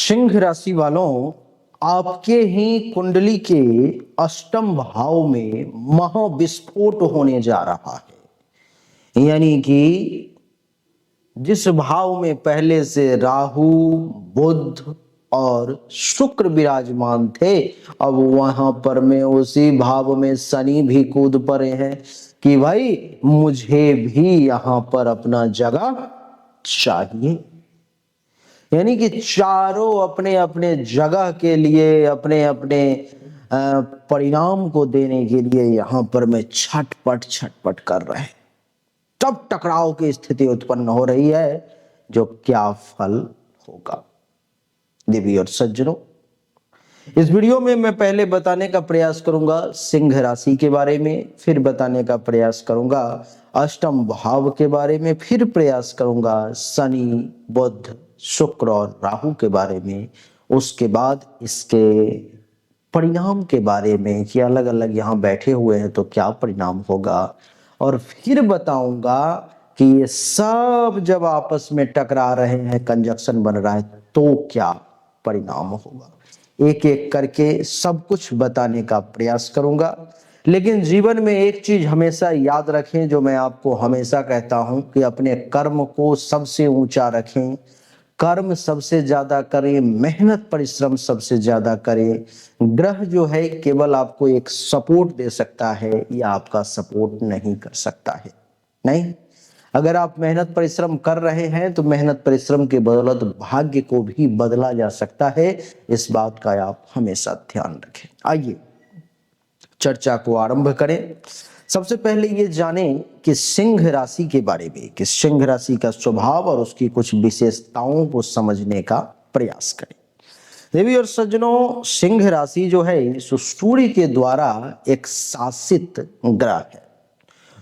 सिंह राशि वालों, आपके ही कुंडली के अष्टम भाव में महाविस्फोट होने जा रहा है। यानी कि जिस भाव में पहले से राहु, बुध और शुक्र विराजमान थे, अब वहां पर में उसी भाव में शनि भी कूद पड़े हैं कि भाई मुझे भी यहां पर अपना जगह चाहिए। यानी कि चारों अपने अपने जगह के लिए, अपने अपने परिणाम को देने के लिए यहां पर में छटपट कर रहे हैं। तब टकराव की स्थिति उत्पन्न हो रही है, जो क्या फल होगा। देवी और सज्जनों, इस वीडियो में मैं पहले बताने का प्रयास करूंगा सिंह राशि के बारे में, फिर बताने का प्रयास करूंगा अष्टम भाव के बारे में, फिर प्रयास करूंगा शनि, बुध, शुक्र और राहु के बारे में, उसके बाद इसके परिणाम के बारे में कि अलग अलग यहाँ बैठे हुए हैं तो क्या परिणाम होगा, और फिर बताऊंगा कि ये सब जब आपस में टकरा रहे हैं, कंजक्शन बन रहा है, तो क्या परिणाम होगा। एक एक करके सब कुछ बताने का प्रयास करूंगा। लेकिन जीवन में एक चीज हमेशा याद रखें, जो मैं आपको हमेशा कहता हूं कि अपने कर्म को सबसे ऊंचा रखें, कर्म सबसे ज्यादा करें, मेहनत परिश्रम सबसे ज्यादा करें। ग्रह जो है केवल आपको एक सपोर्ट दे सकता है या आपका सपोर्ट नहीं कर सकता है। नहीं, अगर आप मेहनत परिश्रम कर रहे हैं तो मेहनत परिश्रम के बदौलत भाग्य को भी बदला जा सकता है। इस बात का आप हमेशा ध्यान रखें। आइए चर्चा को आरंभ करें। सबसे पहले ये जानें कि सिंह राशि के बारे में, कि सिंह राशि का स्वभाव और उसकी कुछ विशेषताओं को समझने का प्रयास करें। देवी और सज्जनों, सिंह राशि जो है सूर्य के द्वारा एक शासित ग्रह है,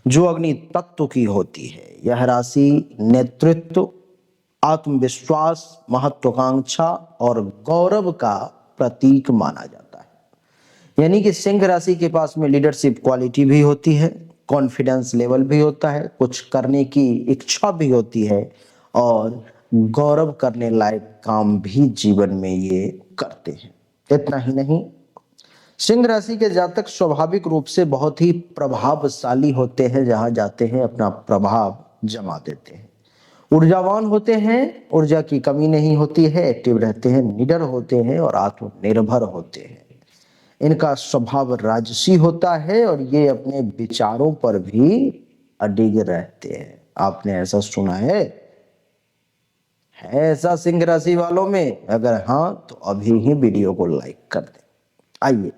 जो अग्नि तत्व की होती है। यह राशि नेतृत्व, आत्मविश्वास, महत्वाकांक्षा और गौरव का प्रतीक माना जाता है। यानी कि सिंह राशि के पास में लीडरशिप क्वालिटी भी होती है, कॉन्फिडेंस लेवल भी होता है, कुछ करने की इच्छा भी होती है और गौरव करने लायक काम भी जीवन में ये करते हैं। इतना ही नहीं, सिंह राशि के जातक स्वाभाविक रूप से बहुत ही प्रभावशाली होते हैं, जहां जाते हैं अपना प्रभाव जमा देते हैं। ऊर्जावान होते हैं, ऊर्जा की कमी नहीं होती है, एक्टिव रहते हैं, निडर होते हैं और आत्मनिर्भर होते हैं। इनका स्वभाव राजसी होता है और ये अपने विचारों पर भी अडिग रहते हैं। आपने ऐसा सुना है ऐसा सिंह राशि वालों में? अगर हाँ तो अभी ही वीडियो को लाइक कर दें। आइए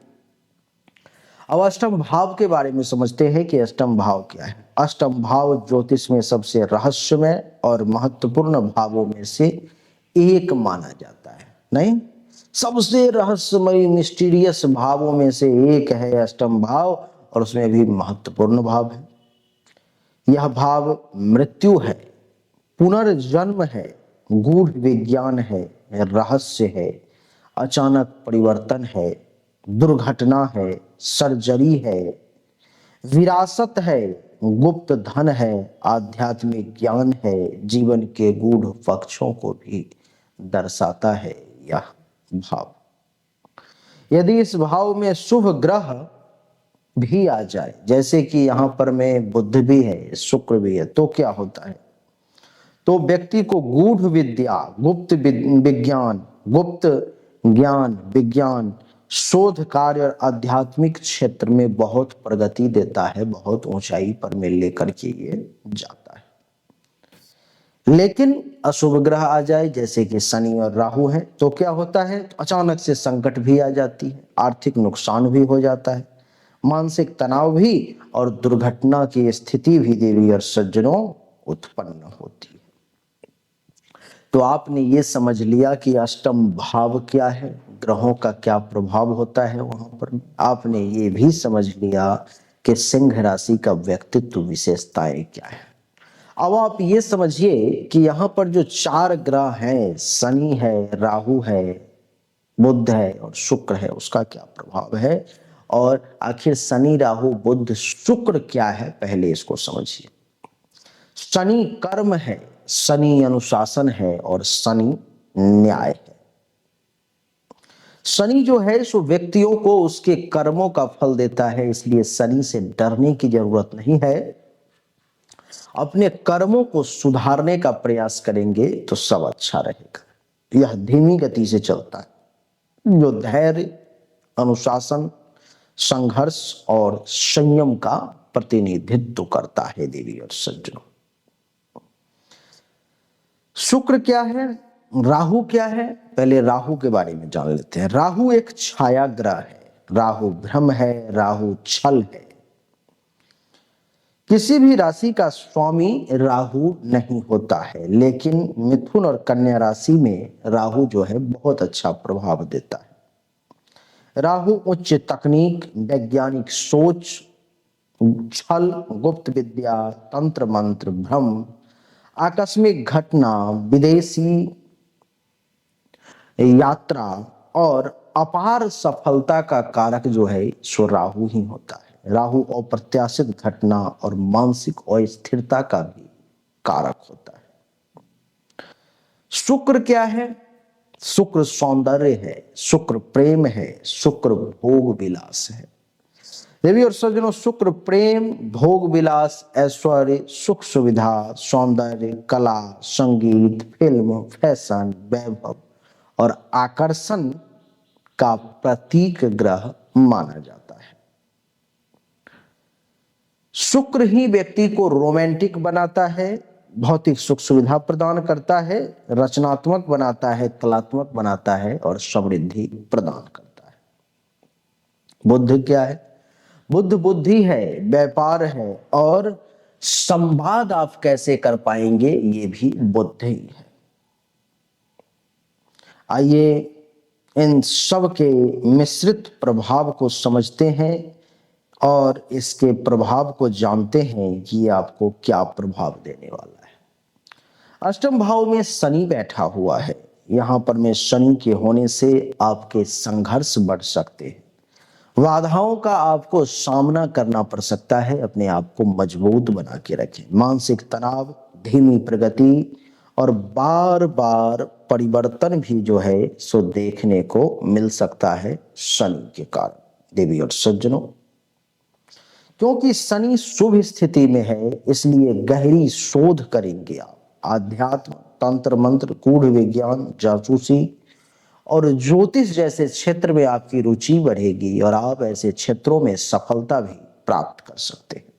अब अष्टम भाव के बारे में समझते हैं कि अष्टम भाव क्या है। अष्टम भाव ज्योतिष में सबसे रहस्यमय और महत्वपूर्ण भावों में से एक माना जाता है। नहीं, सबसे रहस्यमय मिस्टीरियस भावों में से एक है अष्टम भाव, और उसमें भी महत्वपूर्ण भाव है। यह भाव मृत्यु है, पुनर्जन्म है, गूढ़ विज्ञान है, रहस्य है, अचानक परिवर्तन है, दुर्घटना है, सर्जरी है, विरासत है, गुप्त धन है, आध्यात्मिक ज्ञान है, जीवन के गूढ़ पक्षों को भी दर्शाता है यह भाव। यदि इस भाव में शुभ ग्रह भी आ जाए, जैसे कि यहाँ पर में बुध भी है, शुक्र भी है, तो क्या होता है? तो व्यक्ति को गूढ़ विद्या, गुप्त विज्ञान, गुप्त ज्ञान, विज्ञान, शोध कार्य और आध्यात्मिक क्षेत्र में बहुत प्रगति देता है, बहुत ऊंचाई पर में लेकर के ये जाता है। लेकिन अशुभ ग्रह आ जाए, जैसे कि शनि और राहु है, तो क्या होता है? तो अचानक से संकट भी आ जाती है, आर्थिक नुकसान भी हो जाता है, मानसिक तनाव भी और दुर्घटना की स्थिति भी देवी और सज्जनों उत्पन्न होती है। तो आपने ये समझ लिया कि अष्टम भाव क्या है, ग्रहों का क्या प्रभाव होता है वहां पर। आपने ये भी समझ लिया कि सिंह राशि का व्यक्तित्व विशेषताएं क्या है। अब आप ये समझिए कि यहाँ पर जो चार ग्रह हैं, शनि है, राहु है, बुध है और शुक्र है, उसका क्या प्रभाव है, और आखिर शनि, राहु, बुध, शुक्र क्या है, पहले इसको समझिए। शनि कर्म है, शनि अनुशासन है और शनि न्याय है। शनि जो है सो व्यक्तियों को उसके कर्मों का फल देता है, इसलिए शनि से डरने की जरूरत नहीं है। अपने कर्मों को सुधारने का प्रयास करेंगे तो सब अच्छा रहेगा। यह धीमी गति से चलता है, जो धैर्य, अनुशासन, संघर्ष और संयम का प्रतिनिधित्व करता है। देवी और सज्जनों, शुक्र क्या है, राहु क्या है, पहले राहु के बारे में जान लेते हैं। राहु एक छाया ग्रह है, राहु भ्रम है, राहु छल है। किसी भी राशि का स्वामी राहु नहीं होता है, लेकिन मिथुन और कन्या राशि में राहु जो है बहुत अच्छा प्रभाव देता है। राहु उच्च तकनीक, वैज्ञानिक सोच, छल, गुप्त विद्या, तंत्र मंत्र, भ्रम, आकस्मिक घटना, विदेशी यात्रा और अपार सफलता का कारक जो है सो राहु ही होता है। राहु अप्रत्याशित घटना और मानसिक अस्थिरता का भी कारक होता है। शुक्र क्या है, शुक्र सौंदर्य है, शुक्र प्रेम है, शुक्र भोग विलास है। देवी और सज्जनों, शुक्र प्रेम, भोग विलास, ऐश्वर्य, सुख सुविधा, सौंदर्य, कला, संगीत, फिल्म, फैशन, वैभव और आकर्षण का प्रतीक ग्रह माना जाता है। शुक्र ही व्यक्ति को रोमांटिक बनाता है, भौतिक सुख सुविधा प्रदान करता है, रचनात्मक बनाता है, कलात्मक बनाता है और समृद्धि प्रदान करता है। बुद्ध क्या है, बुद्ध बुद्धि है, व्यापार है और संवाद आप कैसे कर पाएंगे ये भी बुद्ध ही है। आइए इन सब के मिश्रित प्रभाव को समझते हैं और इसके प्रभाव को जानते हैं कि ये आपको क्या प्रभाव देने वाला है। अष्टम भाव में शनि बैठा हुआ है। यहां पर में शनि के होने से आपके संघर्ष बढ़ सकते हैं, बाधाओं का आपको सामना करना पड़ सकता है। अपने आप को मजबूत बना के रखें। मानसिक तनाव, धीमी प्रगति और बार बार परिवर्तन भी जो है सो देखने को मिल सकता है शनि के कारण। देवी और सज्जनों, क्योंकि शनि शुभ स्थिति में है, इसलिए गहरी शोध करेंगे आप। आध्यात्म, तंत्र मंत्र, गूढ़ विज्ञान, जासूसी और ज्योतिष जैसे क्षेत्र में आपकी रुचि बढ़ेगी और आप ऐसे क्षेत्रों में सफलता भी प्राप्त कर सकते हैं।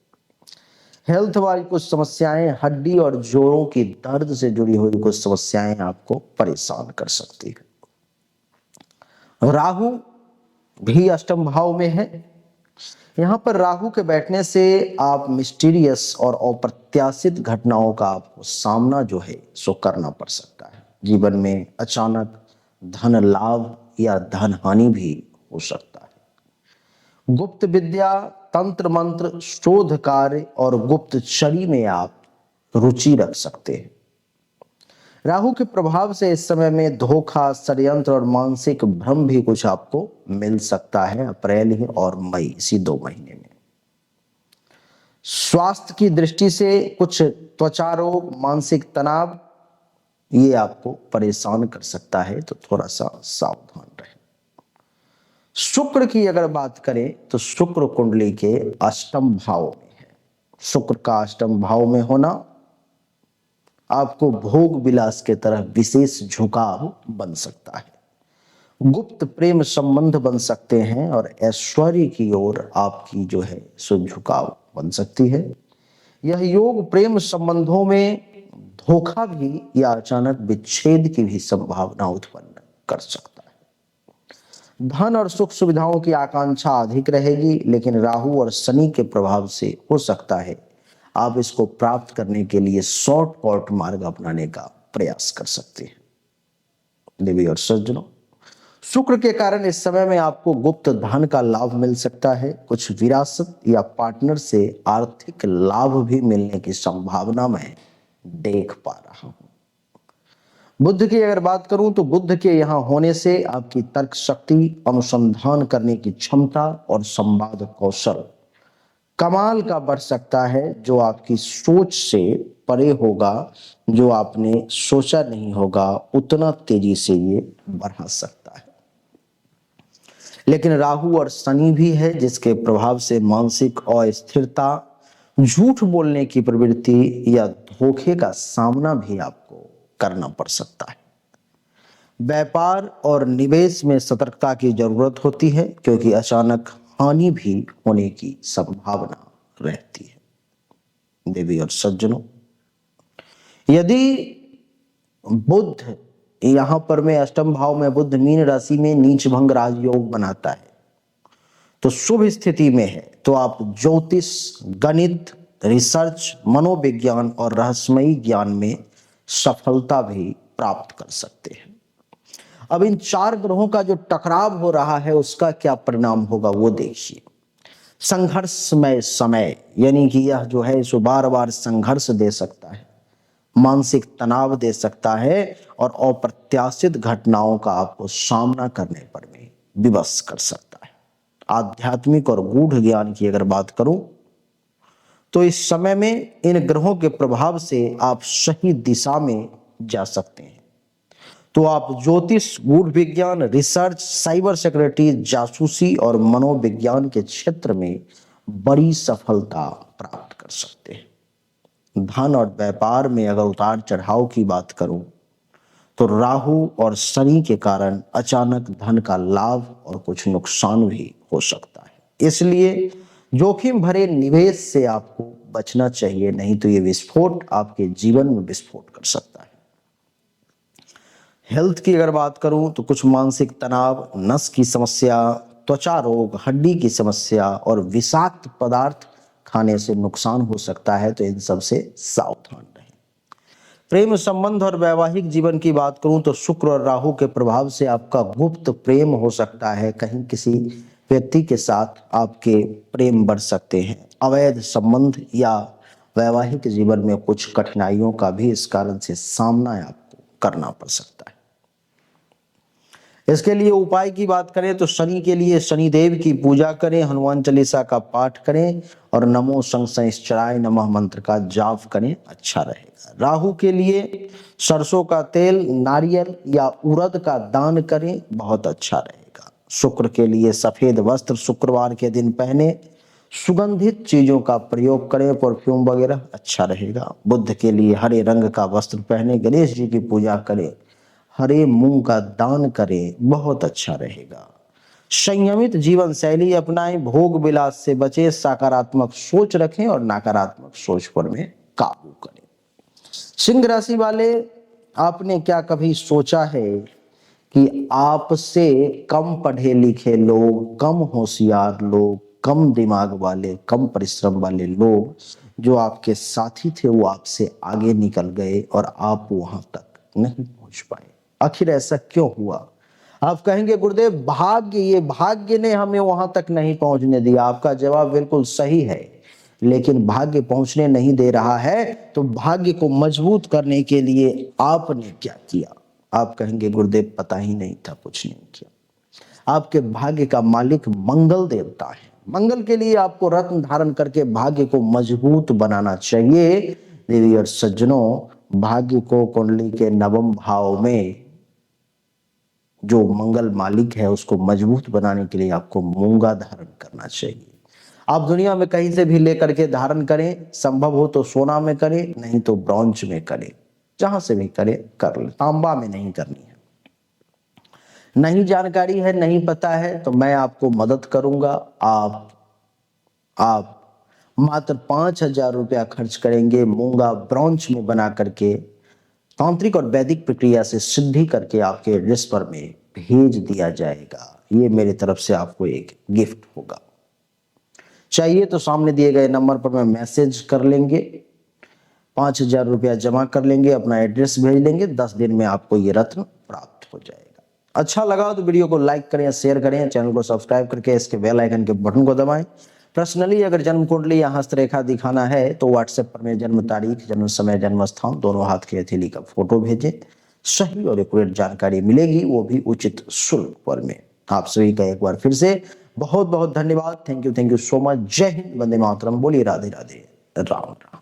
हेल्थ वाइज कुछ समस्याएं, हड्डी और जोड़ों की दर्द से जुड़ी हुई कुछ समस्याएं आपको परेशान कर सकती है। राहु भी अष्टम भाव में है। यहां पर राहु के बैठने से आप मिस्टीरियस और अप्रत्याशित घटनाओं का आपको सामना जो है सो करना पड़ सकता है। जीवन में अचानक धन लाभ या धन हानि भी हो सकता है। गुप्त विद्या, तंत्र मंत्र, शोध कार्य और गुप्तचरी में आप रुचि रख सकते हैं। राहु के प्रभाव से इस समय में धोखा, षड्यंत्र और मानसिक भ्रम भी कुछ आपको मिल सकता है अप्रैल और मई, इसी 2 महीने में। स्वास्थ्य की दृष्टि से कुछ त्वचा रोग, मानसिक तनाव ये आपको परेशान कर सकता है, तो थोड़ा सा सावधान रहें। शुक्र की अगर बात करें तो शुक्र कुंडली के अष्टम भाव में है। शुक्र का अष्टम भाव में होना आपको भोग विलास के तरफ विशेष झुकाव बन सकता है। गुप्त प्रेम संबंध बन सकते हैं और ऐश्वर्य की ओर आपकी जो है सो झुकाव बन सकती है। यह योग प्रेम संबंधों में धोखा भी या अचानक विच्छेद की भी संभावना उत्पन्न कर सकता है। धन और सुख सुविधाओं की आकांक्षा अधिक रहेगी, लेकिन राहु और शनि के प्रभाव से हो सकता है आप इसको प्राप्त करने के लिए शॉर्टकट मार्ग अपनाने का प्रयास कर सकते हैं। देवी और सज्जनों, शुक्र के कारण इस समय में आपको गुप्त धन का लाभ मिल सकता है। कुछ विरासत या पार्टनर से आर्थिक लाभ भी मिलने की संभावना मैं देख पा रहा हूं। बुद्ध की अगर बात करूं तो बुद्ध के यहां होने से आपकी तर्क शक्ति, अनुसंधान करने की क्षमता और संवाद कौशल कमाल का बढ़ सकता है, जो आपकी सोच से परे होगा। जो आपने सोचा नहीं होगा उतना तेजी से ये बढ़ा सकता है। लेकिन राहु और शनि भी है, जिसके प्रभाव से मानसिक अस्थिरता, झूठ बोलने की प्रवृत्ति या धोखे का सामना भी आपको करना पड़ सकता है। व्यापार और निवेश में सतर्कता की जरूरत होती है, क्योंकि अचानक हानि भी होने की संभावना रहती है। देवी और सज्जनों, यदि बुध, यहां पर मैं अष्टम भाव में बुध मीन राशि में नीच भंग राजयोग बनाता है, तो शुभ स्थिति में है, तो आप ज्योतिष, गणित, रिसर्च, मनोविज्ञान और रहस्यमयी ज्ञान में सफलता भी प्राप्त कर सकते हैं। अब इन 4 ग्रहों का जो टकराव हो रहा है उसका क्या परिणाम होगा वो देखिए। संघर्षमय समय, यानी कि यह जो है सो बार बार संघर्ष दे सकता है, मानसिक तनाव दे सकता है और अप्रत्याशित घटनाओं का आपको सामना करने पर भी विवश कर सकता है। आध्यात्मिक और गूढ़ ज्ञान की अगर बात करूं तो इस समय में इन ग्रहों के प्रभाव से आप सही दिशा में जा सकते हैं। तो आप ज्योतिष, गूढ़ विज्ञान, रिसर्च, साइबर सिक्योरिटी, जासूसी और मनोविज्ञान के क्षेत्र में बड़ी सफलता प्राप्त कर सकते हैं। धन और व्यापार में अगर उतार चढ़ाव की बात करूं तो राहु और शनि के कारण अचानक धन का लाभ और कुछ नुकसान भी हो सकता है। इसलिए जोखिम भरे निवेश से आपको बचना चाहिए, नहीं तो ये विस्फोट आपके जीवन में विस्फोट कर सकता है। हेल्थ की अगर बात करूं तो कुछ मानसिक तनाव, नस की समस्या, त्वचा रोग, हड्डी की समस्या और विषाक्त पदार्थ खाने से नुकसान हो सकता है, तो इन सब से सावधान रहें। प्रेम संबंध और वैवाहिक जीवन की बात करूं तो शुक्र और राहु के प्रभाव से आपका गुप्त प्रेम हो सकता है, कहीं किसी व्यक्ति के साथ आपके प्रेम बढ़ सकते हैं। अवैध संबंध या वैवाहिक जीवन में कुछ कठिनाइयों का भी इस कारण से सामना आपको करना पड़ सकता है। इसके लिए उपाय की बात करें तो शनि के लिए शनिदेव की पूजा करें, हनुमान चालीसा का पाठ करें और नमो शंखनिश्चराय नमः मंत्र का जाप करें, अच्छा रहेगा। राहु के लिए सरसों का तेल, नारियल या उड़द का दान करें, बहुत अच्छा रहेगा। शुक्र के लिए सफेद वस्त्र शुक्रवार के दिन पहने, सुगंधित चीजों का प्रयोग करें, परफ्यूम वगैरह, अच्छा रहेगा। बुध के लिए हरे रंग का वस्त्र पहने, गणेश जी की पूजा करें, हरे मूंग का दान करें, बहुत अच्छा रहेगा। संयमित जीवन शैली अपनाएं, भोग विलास से बचें, सकारात्मक सोच रखें और नकारात्मक सोच पर में काबू करें। सिंह राशि वाले, आपने क्या कभी सोचा है कि आपसे कम पढ़े लिखे लोग, कम होशियार लोग, कम दिमाग वाले, कम परिश्रम वाले लोग जो आपके साथी थे वो आपसे आगे निकल गए और आप वहां तक नहीं पहुंच पाए? आखिर ऐसा क्यों हुआ? आप कहेंगे गुरुदेव भाग्य, ये भाग्य ने हमें वहां तक नहीं पहुंचने दिया। आपका जवाब बिल्कुल सही है, लेकिन भाग्य पहुंचने नहीं दे रहा है तो भाग्य को मजबूत करने के लिए आपने क्या किया? आप कहेंगे गुरुदेव पता ही नहीं था, कुछ नहीं किया। आपके भाग्य का मालिक मंगल देवता है। मंगल के लिए आपको रत्न धारण करके भाग्य को मजबूत बनाना चाहिए। देवी और सज्जनों, भाग्य को कुंडली के नवम भाव में जो मंगल मालिक है उसको मजबूत बनाने के लिए आपको मूंगा धारण करना चाहिए। आप दुनिया में कहीं से भी लेकर के धारण करें, संभव हो तो सोना में करें, नहीं तो ब्रॉन्ज में करें, जहां से भी करें कर ले, तांबा में नहीं करनी है। नहीं जानकारी है, नहीं पता है तो मैं आपको मदद करूंगा। आप मात्र 5,000 रुपया खर्च करेंगे, मूंगा ब्रॉन्ज में बना करके तांत्रिक और वैदिक प्रक्रिया से सिद्धि करके आपके एड्रेस पर में भेज दिया जाएगा। ये मेरी तरफ से आपको एक गिफ्ट होगा। चाहिए तो सामने दिए गए नंबर पर में मैसेज कर लेंगे, 5,000 रुपया जमा कर लेंगे, अपना एड्रेस भेज लेंगे, 10 दिन में आपको ये रत्न प्राप्त हो जाएगा। अच्छा लगा तो वीडियो को लाइक करें, शेयर करें, चैनल को सब्सक्राइब करके इसके बेल आइकन के बटन को दबाएं। पर्सनली अगर जन्म कुंडली या हस्तरेखा दिखाना है तो व्हाट्सएप पर में जन्म तारीख, जन्म समय, जन्म स्थान दोनों हाथ की हथेली का फोटो भेजें। सही और एक्यूरेट जानकारी मिलेगी, वो भी उचित शुल्क पर में। आप सभी का एक बार फिर से बहुत बहुत धन्यवाद। Thank you so much. जय हिंद, वंदे मातरम, बोलिए राधे राधे, राम राम।